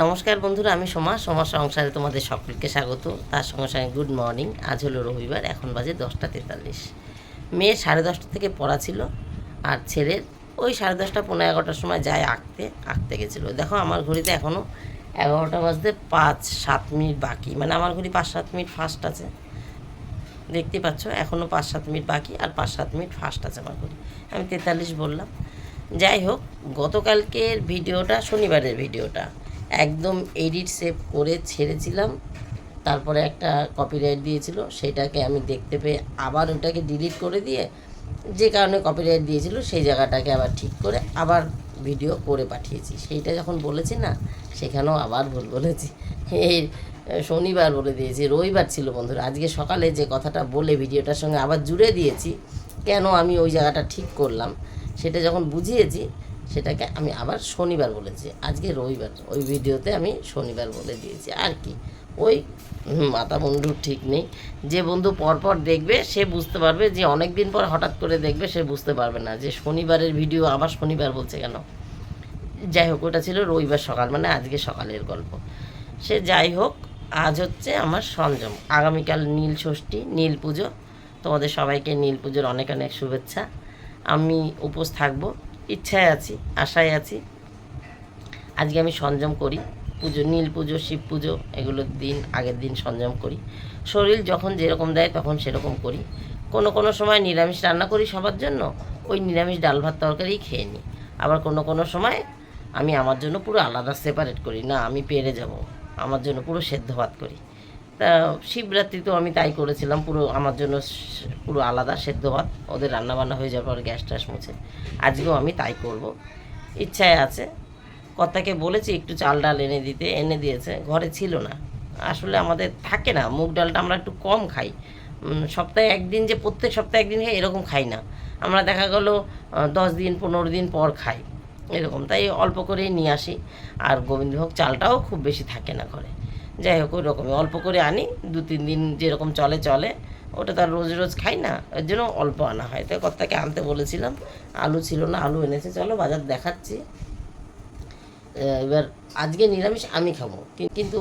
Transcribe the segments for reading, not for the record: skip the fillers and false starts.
নমস্কার বন্ধুরা, আমি সোমা সংসারে তোমাদের সকলকে স্বাগত। তার সঙ্গে সঙ্গে গুড মর্নিং। আজ হলো রবিবার, এখন বাজে 10টা 43। মেয়ের 10:30 থেকে পড়া ছিল, আর ছেলের ওই 10:30 পৌনে 11টার সময় যায় আঁকতে গেছিলো। দেখো আমার ঘড়িতে এখনও 11টা বাজতে 5-7 মিনিট বাকি, মানে আমার ঘড়ি 5-7 মিনিট ফাস্ট আছে, দেখতে পাচ্ছ। এখনও 5-7 মিনিট বাকি, আর 5-7 মিনিট ফাস্ট আছে আমার ঘড়ি। আমি 43 বললাম। যাই হোক, গতকালকের ভিডিওটা, শনিবারের ভিডিওটা একদম এডিট সেভ করে ছেড়েছিলাম, তারপরে একটা কপিরাইট দিয়েছিল, সেটাকে আমি দেখতে পেয়ে আবার ওটাকে ডিলিট করে দিয়ে, যে কারণে কপিরাইট দিয়েছিল সেই জায়গাটাকে আবার ঠিক করে আবার ভিডিও করে পাঠিয়েছি। সেইটা যখন বলেছি না, সেখানেও আবার ভুল বলেছি। এই শনিবার বলে দিয়েছি, রবিবার ছিল বন্ধুরা। আজকে সকালে যে কথাটা বলে ভিডিওটার সঙ্গে আবার জুড়ে দিয়েছি, কেন আমি ওই জায়গাটা ঠিক করলাম সেটা যখন বুঝিয়েছি, সেটাকে আমি আবার শনিবার বলেছি, আজকে রবিবার। ওই ভিডিওতে আমি শনিবার বলে দিয়েছি আর কি। ওই মাথা বন্ধুর ঠিক নেই। যে বন্ধু পরপর দেখবে সে বুঝতে পারবে, যে অনেক দিন পর হঠাৎ করে দেখবে সে বুঝতে পারবে না যে শনিবারের ভিডিও আবার শনিবার বলছে কেন। যাই হোক, ওটা ছিল রবিবার সকাল, মানে আজকে সকালের গল্প। সে যাই হোক, আজ হচ্ছে আমার সংযম। আগামীকাল নীল ষষ্ঠী, নীল পুজো। তোমাদের সবাইকে নীল পুজোর অনেক অনেক শুভেচ্ছা। আমি উপোস থাকবো, ইচ্ছায় আছি, আশায় আছি। আজকে আমি সংযম করি। পুজো, নীল পুজো, শিব পুজো, এগুলোর দিন আগের দিন সংযম করি। শরীর যখন যেরকম দেয় তখন সেরকম করি। কোনো কোনো সময় নিরামিষ রান্না করি সবার জন্য, ওই নিরামিষ ডাল ভাত তরকারি খেয়ে নিই। আবার কোনো কোনো সময় আমি আমার জন্য পুরো আলাদা সেপারেট করি, না আমি পেরে যাব, আমার জন্য পুরো সেদ্ধ ভাত করি। তা শিবরাত্রিতেও আমি তাই করেছিলাম, পুরো আমার জন্য পুরো আলাদা সেদ্ধ ভাত, ওদের রান্নাবান্না হয়ে যাওয়ার পর গ্যাস ট্যাস মুছে। আজকেও আমি তাই করব, ইচ্ছায় আছে। কর্তাকে বলেছি একটু চাল ডাল এনে দিতে, এনে দিয়েছে, ঘরে ছিল না। আসলে আমাদের থাকে না, মুগ ডালটা আমরা একটু কম খাই। সপ্তাহে একদিন, যে প্রত্যেক সপ্তাহে একদিন খাই এরকম খাই না আমরা, দেখা গেল 10 দিন 15 দিন পর খাই এরকম। তাই অল্প করেই নিয়ে আসি। আর গোবিন্দভোগ চালটাও খুব বেশি থাকে না ঘরে। যাই হোক, ওই রকমই অল্প করে আনি, 2-3 দিন যেরকম চলে চলে। ওটা তো আর রোজ রোজ খাই না, ওর জন্য অল্প আনা হয়। তাই কর্তাকে আনতে বলেছিলাম, আলু ছিল না, আলু এনেছে। চলো বাজার দেখাচ্ছি। এবার আজকে নিরামিষ আমি খাবো, কিন্তু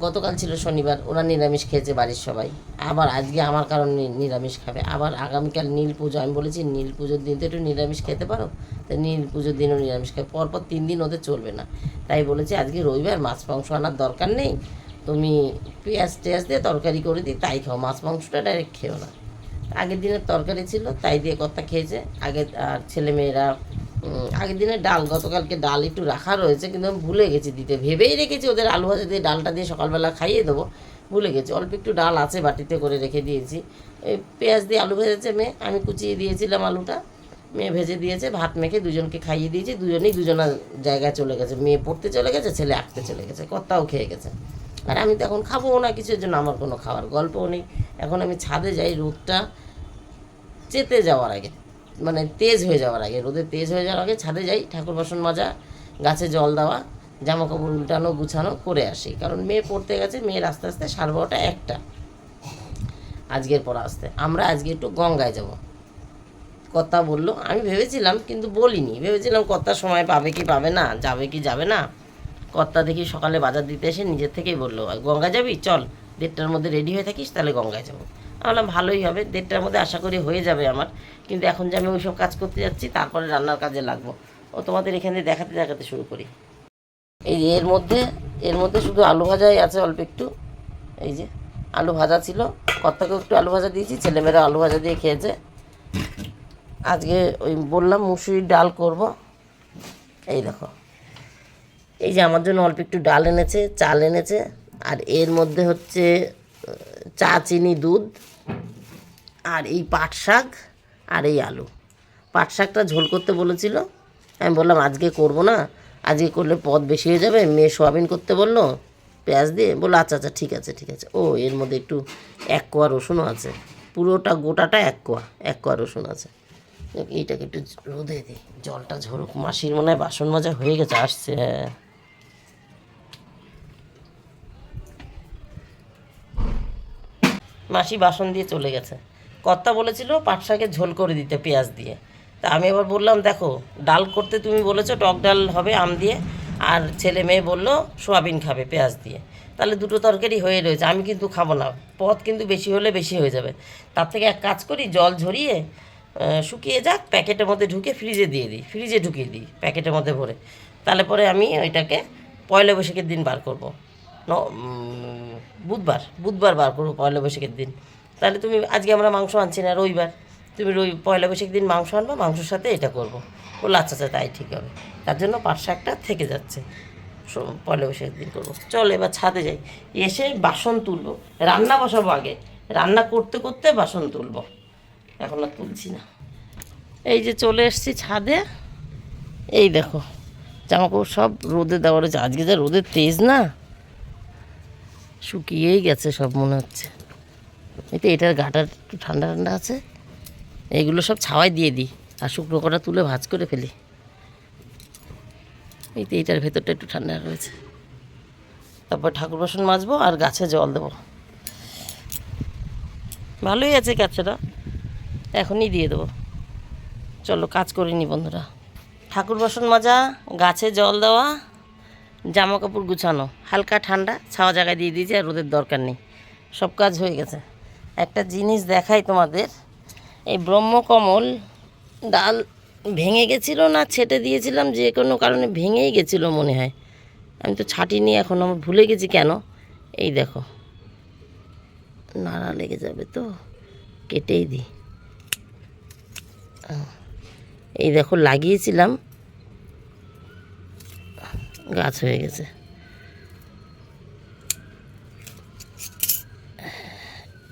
গতকাল ছিল শনিবার, ওরা নিরামিষ খেয়েছে বাড়ির সবাই। আবার আজকে আমার কারণে নিরামিষ খাবে। আবার আগামীকাল নীল পুজো, আমি বলেছি নীল পুজোর দিন তো একটু নিরামিষ খেতে পারো, তাই নীল পুজোর দিনও নিরামিষ খাবে। পরপর 3 দিন ওদের চলবে না। তাই বলেছি আজকে রবিবার, মাছ মাংস আনার দরকার নেই, তুমি পেঁয়াজ টেয়াজ দিয়ে তরকারি করে দিই তাই খাও, মাছ মাংসটা ডাইরেক্ট খেও না। আগের দিনের তরকারি ছিল, তাই দিয়ে কর্তা খেয়েছে। আগে আর ছেলেমেয়েরা আগের দিনের ডাল, গতকালকে ডাল একটু রাখা রয়েছে, কিন্তু আমি ভুলে গেছি দিতে। ভেবেই রেখেছি ওদের আলু ভাজা দিয়ে ডালটা দিয়ে সকালবেলা খাইয়ে দেবো, ভুলে গেছি। অল্প একটু ডাল আছে, বাটিতে করে রেখে দিয়েছি। এই পেঁয়াজ দিয়ে আলু ভেজেছে মেয়ে, আমি কুচিয়ে দিয়েছিলাম আলুটা, মেয়ে ভেজে দিয়েছে। ভাত মেখে দুজনকে খাইয়ে দিয়েছি, দুজনেই দুজনের জায়গায় চলে গেছে। মেয়ে পড়তে চলে গেছে, ছেলে আঁকতে চলে গেছে, কর্তাও খেয়ে গেছে। আর আমি তো এখন খাবো না কিছুর জন্য, আমার কোনো খাওয়ার গল্পও নেই। এখন আমি ছাদে যাই, রোদটা চেতে যাওয়ার আগে, মানে তেজ হয়ে যাওয়ার আগে, রোদে তেজ হয়ে যাওয়ার আগে ছাদে যাই, ঠাকুর বাসন মাজা, গাছে জল দেওয়া, জামা কাপড় উল্টানো গুছানো করে আসি। কারণ মেয়ে পড়তে গেছে, মেয়ের আস্তে আস্তে 12:30 1টা আজকের পর আসতে। আমরা আজকে একটু গঙ্গায় যাব, কথা বললো। আমি ভেবেছিলাম, কিন্তু বলিনি, ভেবেছিলাম কর্তা সময় পাবে কি পাবে না, যাবে কি যাবে না। কর্তা দেখি সকালে বাজার দিতে এসে নিজের থেকেই বললো, গঙ্গা যাবি, চল 1:30টার মধ্যে রেডি হয়ে থাকিস, তাহলে গঙ্গায় যাবো। আমি বললাম ভালোই হবে, 1:30টার মধ্যে আশা করি হয়ে যাবে আমার। কিন্তু এখন যে আমি ওইসব কাজ করতে যাচ্ছি, তারপরে রান্নার কাজে লাগবো। ও তোমাদের এখানে দেখাতে দেখাতে শুরু করি। এই যে এর মধ্যে শুধু আলু ভাজাই আছে অল্প একটু। এই যে আলু ভাজা ছিল, কর্তাকেও একটু আলু ভাজা দিয়েছি, ছেলেমেয়েরা আলু ভাজা দিয়ে খেয়েছে। আজকে ওই বললাম মুসুরির ডাল করব। এই দেখো, এই যে আমার জন্য অল্প একটু ডাল এনেছে, চাল এনেছে। আর এর মধ্যে হচ্ছে চা, চিনি, দুধ, আর এই পাট শাক, আর এই আলু। পাট শাকটা ঝোল করতে বলেছিল, আমি বললাম আজকে করব না, আজকে করলে পদ বেশি হয়ে যাবে। মেয়ে সোয়াবিন করতে বললো পেঁয়াজ দিয়ে, বললো আচ্ছা আচ্ছা ঠিক আছে ঠিক আছে। ও এর মধ্যে একটু 1 কোয়া রসুনও আছে, পুরোটা গোটাটা 1 কোয়া রসুন আছে। এইটাকে একটু রোদে দিই, জলটা ঝরুক। মাসির মনে হয় বাসন মাজা হয়ে গেছে, আসছে। হ্যাঁ, মাসি বাসন দিয়ে চলে গেছে। কর্তা বলেছিল পাট শাকের ঝোল করে দিতে পেঁয়াজ দিয়ে। তা আমি এবার বললাম দেখো, ডাল করতে তুমি বলেছো টক ডাল হবে আম দিয়ে, আর ছেলে মেয়ে বললো সোয়াবিন খাবে পেঁয়াজ দিয়ে, তাহলে দুটো তরকারি হয়ে রয়েছে। আমি কিন্তু খাবো না, পদ কিন্তু বেশি হলে বেশি হয়ে যাবে। তার থেকে এক কাজ করি, জল ঝরিয়ে শুকিয়ে যাক, প্যাকেটের মধ্যে ঢুকে ফ্রিজে দিয়ে দিই, ফ্রিজে ঢুকিয়ে দিই প্যাকেটের মধ্যে ভরে। তাহলে পরে আমি ওইটাকে পয়লা বৈশাখের দিন বার করবো, বুধবার বার করবো পয়লা বৈশাখের দিন। তাহলে তুমি আজকে আমরা মাংস আনছি না, রবিবার, তুমি পয়লা বৈশাখের দিন মাংস আনবো, মাংসর সাথে এটা করবো। বললো আচ্ছা আচ্ছা তাই ঠিক হবে। তার জন্য পাট শাকটা থেকে যাচ্ছে, পয়লা বৈশাখের দিন করবো। চল এবার ছাদে যাই, এসে বাসন তুলবো, রান্না বসাবো আগে, রান্না করতে করতে বাসন তুলবো, এখন আর তুলছি না। এই যে চলে এসেছি ছাদে, এই দেখো জামাকাপড় সব রোদে দেওয়া রয়েছে। আজকে যা রোদের তেজ না, শুকিয়েই গেছে সব মনে হচ্ছে। এতে এটার গাটা একটু ঠান্ডা ঠান্ডা আছে, এইগুলো সব ছাওয়াই দিয়ে দিই আর শুকনো কটা তুলে ভাঁজ করে ফেলি। এই তো এইটার ভেতরটা একটু ঠান্ডা রয়েছে। তারপর ঠাকুর বাসন মাজবো আর গাছে জল দেবো। ভালোই আছে গাছটা, এখনই দিয়ে দেবো। চলো কাজ করিনি বন্ধুরা, ঠাকুর বাসন মাজা, গাছে জল দেওয়া, জামা কাপড় গুছানো, হালকা ঠান্ডা ছাওয়া জায়গায় দিয়ে দিয়েছি, আর রোদের দরকার নেই, সব কাজ হয়ে গেছে। একটা জিনিস দেখাই তোমাদের, এই ব্রহ্মকমল ডাল ভেঙে গেছিলো না, ছেটে দিয়েছিলাম, যে কোনো কারণে ভেঙেই গেছিলো মনে হয়। আমি তো ছাটিনি, এখন আমার ভুলে গেছি কেন। এই দেখো নাড়া লেগে যাবে তো, কেটেই দিই। এই দেখো লাগিয়েছিলাম, গাছ হয়ে গেছে।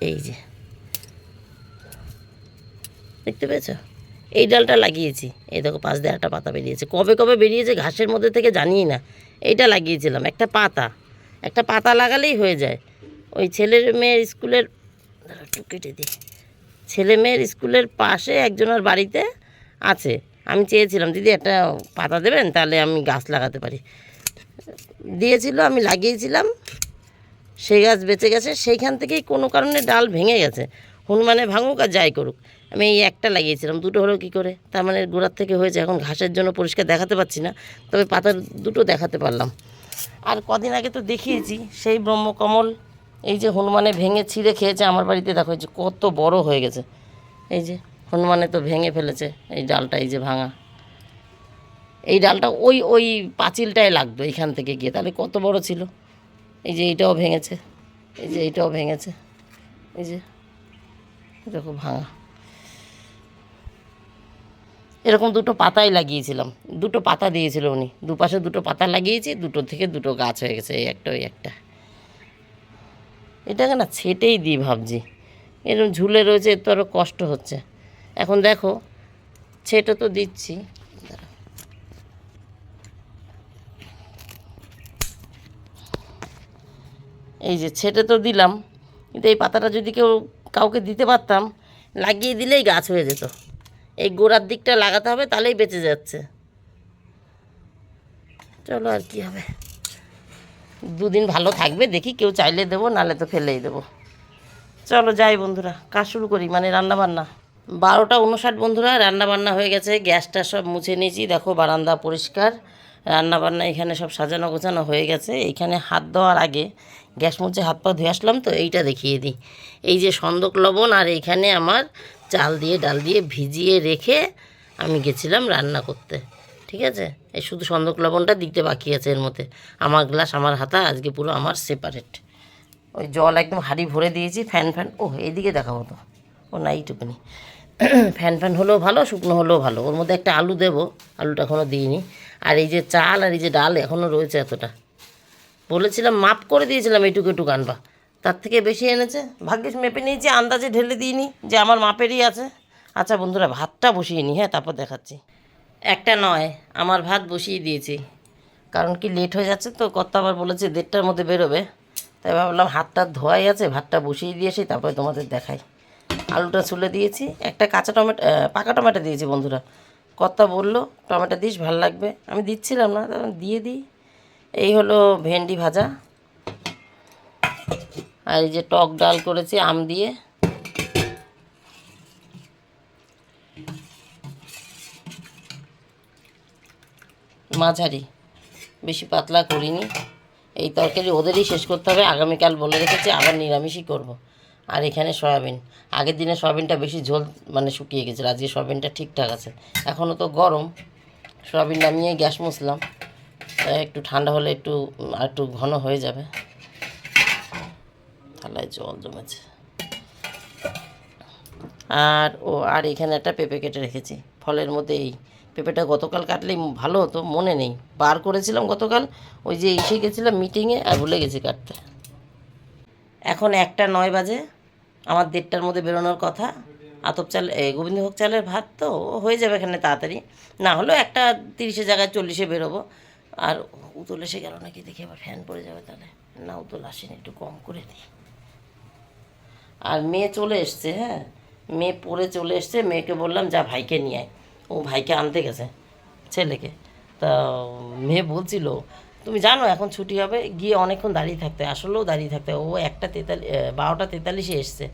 এই যে দেখতে পেয়েছো, এই ডালটা লাগিয়েছি, এই দেখো পাশ দিয়ে একটা পাতা বেরিয়েছে। কবে কবে বেরিয়েছে ঘাসের মধ্যে থেকে জানি না। এইটা লাগিয়েছিলাম, একটা পাতা লাগালেই হয়ে যায়। ওই ছেলের মেয়ের স্কুলের, একটু কেটে দিই, ছেলে মেয়ের স্কুলের পাশে একজনের বাড়িতে আছে। আমি চেয়েছিলাম দিদি একটা পাতা দেবেন, তাহলে আমি গাছ লাগাতে পারি। দিয়েছিল, আমি লাগিয়েছিলাম, সেই গাছ বেঁচে গেছে। সেইখান থেকেই কোনো কারণে ডাল ভেঙে গেছে। হনুমানে ভাঙুক আর যাই করুক, আমি এই একটা লাগিয়েছিলাম, দুটো হলো কী করে? তার মানে গোড়ার থেকে হয়েছে। এখন ঘাসের জন্য পরিষ্কার দেখাতে পাচ্ছি না, তবে পাতার দুটো দেখাতে পারলাম। আর কদিন আগে তো দেখিয়েছি সেই ব্রহ্মকমল, এই যে হনুমানে ভেঙে ছিঁড়ে খেয়েছে আমার বাড়িতে। দেখো এই যে কত বড় হয়ে গেছে, এই যে হনুমানে তো ভেঙে ফেলেছে এই ডালটা, এই যে ভাঙা এই ডালটা ওই ওই পাঁচিলটায় লাগতো এখান থেকে গিয়ে, তাহলে কত বড় ছিল। এই যে এইটাও ভেঙেছে, এই যে এইটাও ভেঙেছে, এই যে দেখো ভাঙা। এরকম দুটো পাতাই লাগিয়েছিলাম, দুটো পাতা দিয়েছিল উনি, দুপাশে দুটো পাতা লাগিয়েছি, দুটো থেকে দুটো গাছ হয়ে গেছে, এই একটা ওই একটা। এটাকে না ছেটেই দিই ভাবছি, এরকম ঝুলে রয়েছে, এর তো আরও কষ্ট হচ্ছে। এখন দেখো ছেটে তো দিচ্ছি, এই যে ছেটে তো দিলাম, কিন্তু এই পাতাটা যদি কাউকে দিতে পারতাম, লাগিয়ে দিলেই গাছ হয়ে যেত। এই গোড়ার দিকটা লাগাতে হবে, তাহলেই বেঁচে যাচ্ছে। চলো আর কি হবে, দুদিন ভালো থাকবে দেখি, কেউ চাইলে দেবো, নাহলে তো ফেলেই দেবো। চলো যাই বন্ধুরা, কাজ শুরু করি, মানে রান্নাবান্না। 12টা 59 বন্ধুরা, রান্নাবান্না হয়ে গেছে, গ্যাসটা সব মুছে নিয়েছি, দেখো বারান্দা পরিষ্কার। রান্নাবান্না এখানে সব সাজানো গোছানো হয়ে গেছে। এইখানে হাত দেওয়ার আগে গ্যাস মুছে হাত পা ধুয়ে আসলাম, তো এইটা দেখিয়ে দিই। এই যে সন্দক লবণ, আর এইখানে আমার চাল দিয়ে ডাল দিয়ে ভিজিয়ে রেখে আমি গেছিলাম রান্না করতে, ঠিক আছে। এই শুধু সন্দক লবণটা দিতে বাকি আছে এর মধ্যে। আমার গ্লাস আমার হাতা আজকে পুরো আমার সেপারেট। ওই জল একদম হাঁড়ি ভরে দিয়েছি, ফ্যান ও এইদিকে দেখাবো তো, ও না এইটুকুনি। ফ্যান হলেও ভালো, শুকনো হলেও ভালো। ওর মধ্যে একটা আলু দেবো, আলুটা এখনও দিইনি। আর এই যে চাল আর এই যে ডাল এখনও রয়েছে এতটা, বলেছিলাম মাপ করে দিয়েছিলাম এইটুকু একটু আনবা, তার থেকে বেশি এনেছে। ভাগ্যিস মেপে নিয়েছি, আন্দাজে ঢেলে দিইনি যে আমার মাপেরই আছে। আচ্ছা বন্ধুরা, ভাতটা বসিয়ে নিই, হ্যাঁ তারপর দেখাচ্ছি। একটা নয়, আমার ভাত বসিয়ে দিয়েছি, কারণ কি লেট হয়ে যাচ্ছে তো, কর্তা আবার বলেছে 1:30টার মধ্যে বেরোবে, তাই ভাবলাম হাতটা ধোয়াই আছে, ভাতটা বসিয়ে দিয়েছি, তারপরে তোমাদের দেখাই। আলুটা ছুলে দিয়েছি, একটা কাঁচা টমেটো, পাকা টমেটো দিয়েছি বন্ধুরা। কর্তা বললো টমেটো দিস, ভালো লাগবে, আমি দিচ্ছিলাম না, দিয়ে দিই। এই হলো ভেন্ডি ভাজা, আর এই যে টক ডাল করেছি আম দিয়ে। মাঝারি বেশি পাতলা করিনি। এই তরকারি ওদেরই শেষ করতে হবে, আগামীকাল বলে রেখেছি আবার নিরামিষই করব। আর এখানে সয়াবিন, আগের দিনে সয়াবিনটা বেশি ঝোল মানে শুকিয়ে গেছিলো, আজকে সয়াবিনটা ঠিকঠাক আছে। এখনও তো গরম, সয়াবিন নামিয়ে গ্যাস মুছলাম, একটু ঠান্ডা হলে একটু ঘন হয়ে যাবে। থালায় জল জমেছে। আর এখানে একটা পেঁপে কেটে রেখেছি, ফলের মধ্যে এই পেঁপেটা গতকাল কাটলেই ভালো হতো, মনে নেই, বার করেছিলাম গতকাল, ওই যে এসে গেছিলাম মিটিংয়ে আর ভুলে গেছি কাটতে। এখন 1:09 বাজে, আমার 1:30টার মধ্যে বেরোনোর কথা। আতপ চাল গোবিন্দভোগ চালের ভাত তো হয়ে যাবে এখানে তাড়াতাড়ি, না হলেও 1:30 জায়গায় 40-এ বেরোবো। আর উতল এসে গেল নাকি দেখি, আবার ফ্যান পড়ে যাবে তাহলে। না, উতল আসেনি, একটু কম করে দিই। আর মেয়ে চলে এসছে, হ্যাঁ মেয়ে পড়ে চলে এসছে, মেয়েকে বললাম যা ভাইকে নিয়ে আয়, ও ভাইকে আনতে গেছে ছেলেকে। তা মেয়ে বলছিল তুমি জানো এখন ছুটি হবে, গিয়ে অনেকক্ষণ দাঁড়িয়ে থাকতে, আসলেও দাঁড়িয়ে থাকতে। ও 12:43-এ এসছে,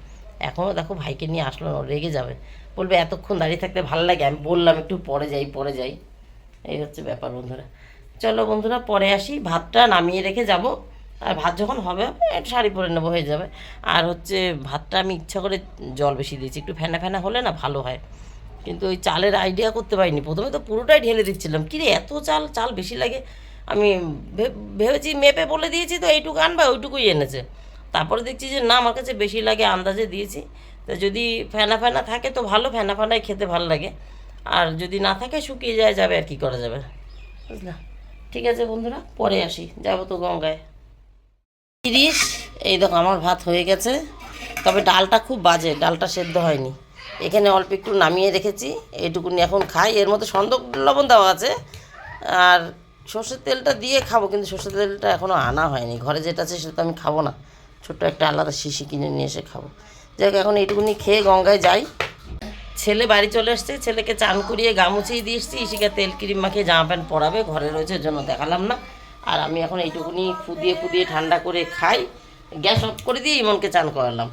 এখনও দেখো ভাইকে নিয়ে আসলো না, রেগে যাবে, বলবে এতক্ষণ দাঁড়িয়ে থাকতে ভালো লাগে। আমি বললাম একটু পরে যাই। এই হচ্ছে ব্যাপার বন্ধুরা। চলো বন্ধুরা, পরে আসি, ভাতটা নামিয়ে রেখে যাব। আর ভাত যখন হবে একটু শাড়ি পরে নেবো, হয়ে যাবে। আর হচ্ছে ভাতটা আমি ইচ্ছা করে জল বেশি দিয়েছি, একটু ফেনা ফেনা হলে না ভালো হয়। কিন্তু ওই চালের আইডিয়া করতে পারিনি, প্রথমে তো পুরোটাই ঢেলে দিচ্ছিলাম, কিরে এত চাল বেশি লাগে। আমি ভেবেছি মেপে বলে দিয়েছি তো এইটুকু আনবা, ওইটুকুই এনেছে। তারপরে দেখছি যে না, আমার কাছে বেশি লাগে, আন্দাজে দিয়েছি। তো যদি ফেনা ফেনা থাকে তো ভালো, ফেনা ফেনাই খেতে ভালো লাগে। আর যদি না থাকে শুকিয়ে যাবে, আর কি করা যাবে, বুঝলা। ঠিক আছে বন্ধুরা, পরে আসি, যাবো তো গঙ্গায়। 30, এই দেখো আমার ভাত হয়ে গেছে, তবে ডালটা খুব বাজে, ডালটা সেদ্ধ হয়নি। এখানে অল্প একটু নামিয়ে রেখেছি, এইটুকুনি এখন খাই। এর মধ্যে সন্দক লবণ দেওয়া আছে, আর সর্ষের তেলটা দিয়ে খাবো, কিন্তু সর্ষের তেলটা এখনও আনা হয়নি, ঘরে যেটা আছে সেটা তো আমি খাবো না, ছোট্ট একটা আলাদা শিশি কিনে নিয়ে এসে খাবো। যাই হোক, এখন এইটুকুনি খেয়ে গঙ্গায় যাই। ছেলে বাড়ি চলে এসছে, ছেলেকে চান করিয়ে গা মুছিয়ে দিয়ে এসছি, ইশিকা তেল ক্রিম মাখিয়ে জামা প্যান্ট পরাবে, ঘরে রয়েছে, জন্য দেখালাম না। আর আমি এখন এইটুকুনি ফুদিয়ে ঠান্ডা করে খাই, গ্যাস অফ করে দিয়ে ইমনকে চান করালাম,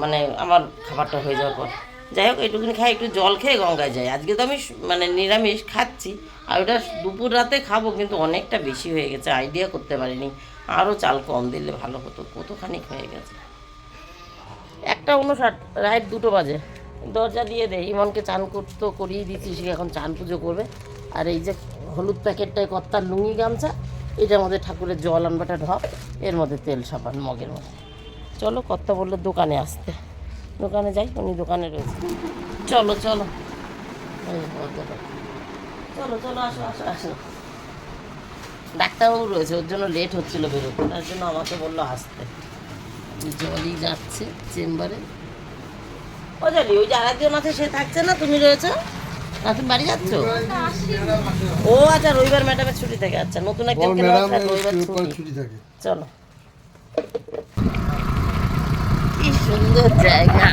মানে আমার খাবারটা হয়ে যাওয়ার পর। যাই হোক, এইটুকুনি খাই, একটু জল খেয়ে গঙ্গায় যাই। আজকে তো আমি মানে নিরামিষ খাচ্ছি, আর ওটা দুপুর রাতে খাবো, কিন্তু অনেকটা বেশি হয়ে গেছে, আইডিয়া করতে পারিনি, আরও চাল কম দিলে ভালো হতো, কতখানি হয়ে গেছে। 1:59, রাইট 2 বাজে। দরজা দিয়ে দেয়, ইমনকে চান করতে করিয়ে দিচ্ছি, সে এখন চান পুজো করবে। আর এই যে হলুদ প্যাকেটটায় কর্তার লুঙ্গি গামছা, এটার মধ্যে ঠাকুরের জল আনবাটা ঢপ, এর মধ্যে তেল সাবান মগের মধ্যে। চলো, কর্তা বললো দোকানে আসতে, দোকানে যাই, উনি দোকানে রয়েছে। চলো চলো আসো। ডাক্তারবাবু রয়েছে, ওর জন্য লেট হচ্ছিল বেরোতে, তার জন্য আমাকে বললো আসতে। জলই যাচ্ছে চেম্বারে। ও জলি, ওই যে আরেকজন আছে, সে থাকছে না, তুমি রয়েছো না, তুমি বাড়ি যাচ্ছ? ও আচ্ছা, রবিবার ম্যাডামের ছুটি থাকে, আচ্ছা, নতুন একজন রবিবার ছুটি থাকে। চলো, কি সুন্দর জায়গা।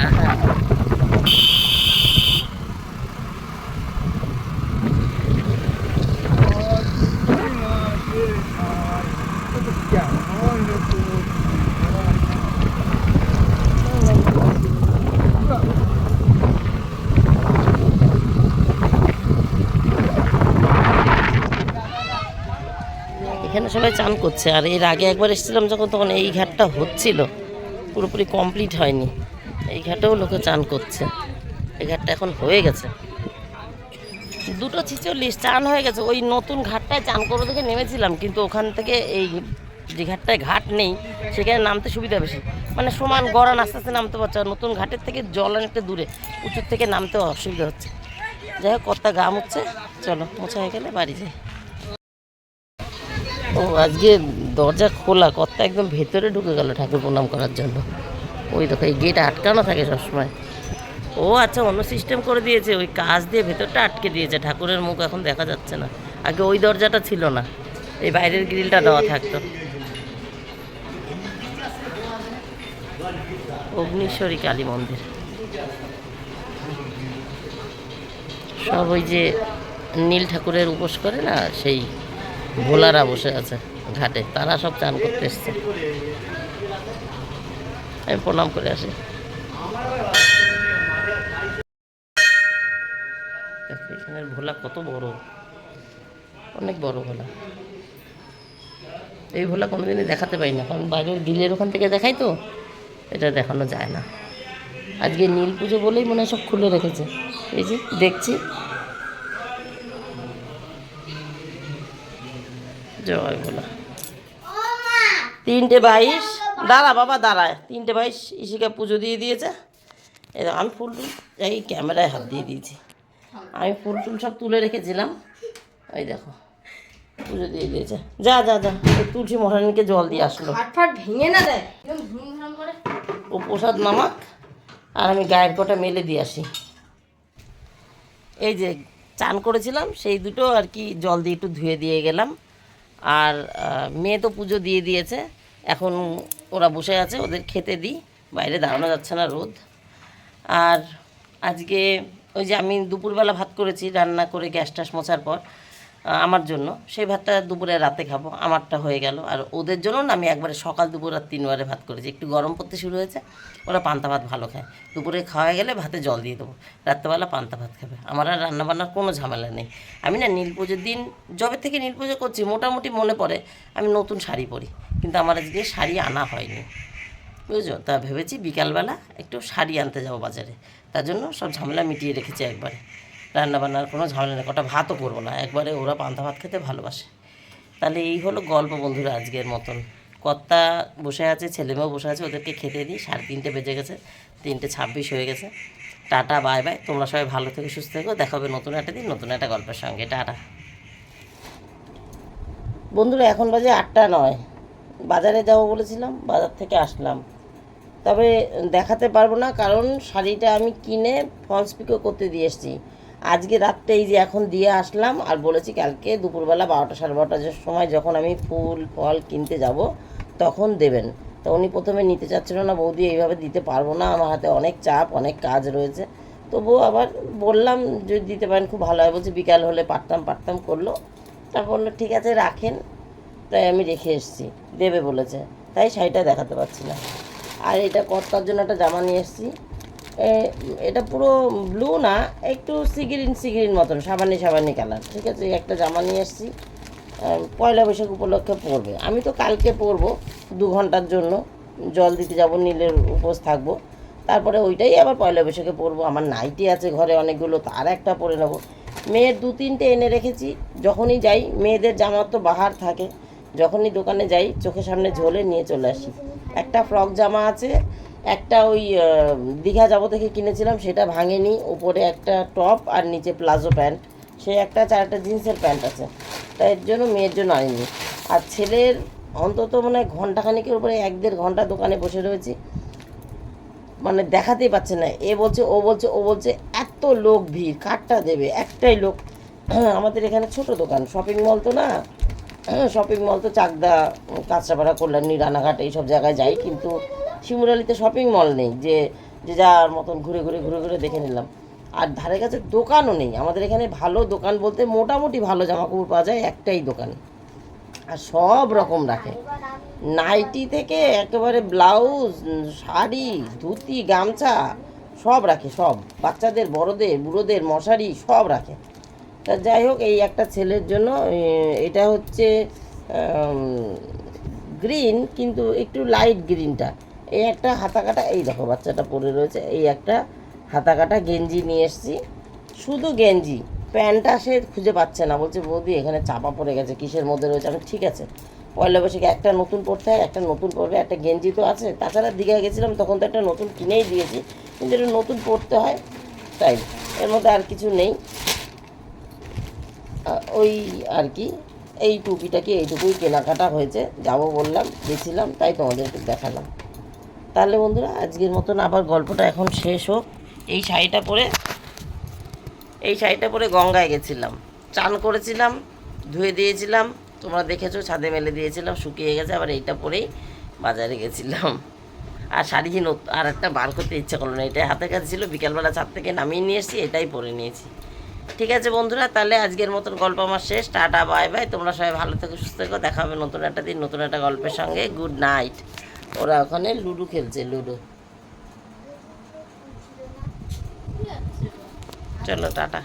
এখানে সবাই চান করছে। আর এর আগে একবার এসেছিলাম যখন, তখন এই ঘাটটা হচ্ছিল, পুরোপুরি কমপ্লিট হয়নি। এই ঘাটেও লোকে চান করছে, এই ঘাটটা এখন হয়ে গেছে। 2:46 চান হয়ে গেছে। ওই নতুন ঘাটটায় চান করবো দেখে নেমেছিলাম, কিন্তু ওখান থেকে এই যে ঘাটটায় ঘাট নেই, সেখানে নামতে সুবিধা বেশি, মানে সমান গড়ান, আস্তে আস্তে নামতে পারছে। আর নতুন ঘাটের থেকে জল অনেকটা দূরে, উঁচুর থেকে নামতে অসুবিধা হচ্ছে। যাই হোক, কর্তা গা মুছছে, চলো মোছা হয়ে গেলে বাড়ি যাই। ও আজকে দরজা খোলা, কর্তা একদম ভেতরে ঢুকে গেল ঠাকুর প্রণাম করার জন্য। ওই দেখো, এই গেট আটকানো থাকে সবসময়। ও আচ্ছা, অন্য সিস্টেম করে দিয়েছে, ওই কাজ দিয়ে ভেতরটা আটকে দিয়েছে, ঠাকুরের মুখ এখন দেখা যাচ্ছে না। আগে ওই দরজাটা ছিল না, এই বাইরের গ্রিলটা দেওয়া থাকতো। অগ্নিশ্বরী কালী মন্দির, সব ওই যে নীল ঠাকুরের উপোস করে না, সেই ভোলারা বসে আছে ঘাটে, তারা সব চান করতে এসছে। আমি প্রণাম করে আসি। এখানের ভোলা কত বড়, অনেক বড় ভোলা। এই ভোলা কোনোদিনই দেখাতে পারি না, কারণ বাইরের গ্রিলের ওখান থেকে দেখাই তো, এটা দেখানো যায় না। আজকে নীল পুজো বলেই মনে হয় সব খুলে রেখেছে। এই যে দেখছি, জয় ভোলা। 3:22, দাঁড়া বাবা দাঁড়ায়, 3:22 ইশিকা পুজো দিয়ে দিয়েছে। আমি ফুল টুল এই ক্যামেরায় হাত দিয়ে দিয়েছি, আমি ফুল টুল সব তুলে রেখেছিলাম। ওই দেখো পুজো দিয়ে দিয়েছে। যা যা যা, ওই তুলসী মহারানীকে জল দিয়ে আসলো, ভেঙে না দেয় ও প্রসাদ নামাক, আর আমি গায়ের কটা মেলে দিয়ে আসি। এই যে চান করেছিলাম সেই দুটো আর কি জল দিয়ে একটু ধুয়ে দিয়ে গেলাম। আর মেয়ে তো পুজো দিয়ে দিয়েছে, এখন ওরা বসে আছে, ওদের খেতে দিই, বাইরে দাঁড়ানো যাচ্ছে না রোদ। আর আজকে ওই যে আমি দুপুরবেলা ভাত করেছি রান্না করে গ্যাস ট্যাস মোছার পর আমার জন্য, সেই ভাতটা দুপুরে রাতে খাবো, আমারটা হয়ে গেল। আর ওদের জন্য না আমি একবারে সকাল দুপুর আর 3 বারে ভাত করেছি, একটু গরম পড়তে শুরু হয়েছে, ওরা পান্তা ভাত ভালো খায়, দুপুরে খাওয়া গেলে ভাতে জল দিয়ে দেবো, রাত্রেবেলা পান্তা ভাত খাবে। আমার আর রান্নাবান্নার কোনো ঝামেলা নেই। আমি না নীল পুজোর দিন, যবে থেকে নীল পুজো করছি মোটামুটি মনে পড়ে আমি নতুন শাড়ি পরি, কিন্তু আমার আজকে শাড়ি আনা হয়নি, বুঝছো। তা ভেবেছি বিকালবেলা একটু শাড়ি আনতে যাবো বাজারে, তার জন্য সব ঝামেলা মিটিয়ে রেখেছি একবারে। রান্নাবান্নার কোনো ঝামেলা নেই, কটা ভাতও করবো না, একবারে ওরা পান্তা ভাত খেতে ভালোবাসে। তাহলে এই হলো গল্প বন্ধুরা আজকের মতন। কর্তা বসে আছে, ছেলেমেয়েও বসে আছে, ওদেরকে খেতে দিই। 3:30 বেজে গেছে, 3:26 হয়ে গেছে। টাটা বাই বাই, তোমরা সবাই ভালো থেকে সুস্থ থেকো, দেখা হবে নতুন একটা দিন নতুন একটা গল্পের সঙ্গে। টাটা বন্ধুরা, এখন বাজে 8:09, বাজারে যাবো বলেছিলাম, বাজার থেকে আসলাম। তবে দেখাতে পারবো না, কারণ শাড়িটা আমি কিনে ফলস পিকো করতে দিয়ে এসেছি। আজকে রাত্রে এই যে এখন দিয়ে আসলাম, আর বলেছি কালকে দুপুরবেলা 12টা 12:30 সময় যখন আমি ফুল ফল কিনতে যাব তখন দেবেন। তো উনি প্রথমে নিতে চাচ্ছিল না, বৌদি এইভাবে দিতে পারবো না, আমার হাতে অনেক চাপ, অনেক কাজ রয়েছে। তবুও আবার বললাম যদি দিতে পারেন খুব ভালো হয়, বলছি বিকাল হলে পারতাম করলো। তারপর বললো ঠিক আছে রাখেন, তাই আমি রেখে এসেছি, দেবে বলেছে, তাই শাড়িটা দেখাতে পারছি না। আর এটা কর্তার জন্য একটা জামা নিয়ে এসেছি, এটা পুরো ব্লু না, একটু সিগ্রিন মতন, সাবানি কালার, ঠিক আছে। একটা জামা নিয়ে এসেছি, পয়লা বৈশাখ উপলক্ষে পরবে। আমি তো কালকে পরবো 2 ঘন্টার জন্য, জল দিতে যাব, নীলের উপোস থাকবো, তারপরে ওইটাই আবার পয়লা বৈশাখে পরবো। আমার নাইটি আছে ঘরে অনেকগুলো, তার একটা পরে নেবো। মেয়ের 2-3টে এনে রেখেছি, যখনই যাই মেয়েদের জামা তো বাহার থাকে, যখনই দোকানে যাই চোখের সামনে ঝোলে নিয়ে চলে আসি। একটা ফ্রক জামা আছে, একটা ওই দীঘা যাবো থেকে কিনেছিলাম, সেটা ভাঙেনি, উপরে একটা টপ আর নিচে প্লাজো প্যান্ট, সে একটা 4টা জিন্সের প্যান্ট আছে, তাই এর জন্য মেয়ের জন্য আনিনি। আর ছেলের অন্তত মানে ঘন্টাখানিকের উপরে 1-1.5 ঘন্টা দোকানে বসে রয়েছি, মানে দেখাতেই পাচ্ছে না, এ বলছে ও বলছে এত লোক ভিড় কারটা দেবে, একটাই লোক। আমাদের এখানে ছোট দোকান, শপিং মল তো না, শপিং মল তো চাকদা, কাঁচরাপাড়া, কল্যাণী, রানাঘাট এইসব জায়গায় যাই, কিন্তু শিমুরালিতে শপিং মল নেই যে যার মতন ঘুরে ঘুরে দেখে নিলাম। আর ধারে কাছে দোকানও নেই আমাদের এখানে। ভালো দোকান বলতে মোটামুটি ভালো জামাকাপড় পাওয়া যায় একটাই দোকান, আর সব রকম রাখে, নাইটি থেকে একেবারে ব্লাউজ, শাড়ি, ধুতি, গামছা সব রাখে, সব বাচ্চাদের, বড়দের, বুড়োদের, মশারি সব রাখে। তা যাই হোক, এই একটা ছেলের জন্য, এটা হচ্ছে গ্রিন কিন্তু একটু লাইট গ্রিনটা, এই একটা হাতা কাটা, এই দেখো বাচ্চাটা পরে রয়েছে, এই একটা হাতা কাটা গেঞ্জি নিয়ে এসেছি, শুধু গেঞ্জি, প্যান্টটা সে খুঁজে পাচ্ছে না, বলছে বৌদি এখানে চাপা পড়ে গেছে, কিসের মধ্যে রয়েছে। আমি ঠিক আছে, পয়লা বৈশাখে একটা নতুন পরতে হয়, একটা নতুন পরবে, একটা গেঞ্জি তো আছে, তাছাড়া দীঘায় গেছিলাম তখন তো একটা নতুন কিনেই দিয়েছি, কিন্তু এটা নতুন পরতে হয়, তাই এর মধ্যে আর কিছু নেই। ওই আর কি, এই টুপিটাকে এইটুকুই কেনাকাটা হয়েছে, যাবো বললাম, গেছিলাম, তাই তোমাদেরকে দেখালাম। তাহলে বন্ধুরা আজকের মতন আবার গল্পটা এখন শেষ হোক। এই শাড়িটা পরে গঙ্গায় গেছিলাম, চান করেছিলাম, ধুয়ে দিয়েছিলাম, তোমরা দেখেছো, ছাদে মেলে দিয়েছিলাম, শুকিয়ে গেছে। আবার এইটা পরেই বাজারে গেছিলাম, আর শাড়ি আর একটা বার করতে ইচ্ছা করলো না, এটাই হাতের কাছে ছিল, বিকালবেলা ছাদ থেকে নামিয়ে নিয়ে এসেছি, এটাই পরে নিয়েছি। ঠিক আছে বন্ধুরা, তাহলে আজকের মতন গল্প আমার শেষ। টাটা বাই বাই, তোমরা সবাই ভালো থেকো সুস্থ থেকো, দেখা হবে নতুন একটা দিন নতুন একটা গল্পের সঙ্গে। Good night. ওরা ওখানে লুডো খেলছে, লুডো। চলো টাটা।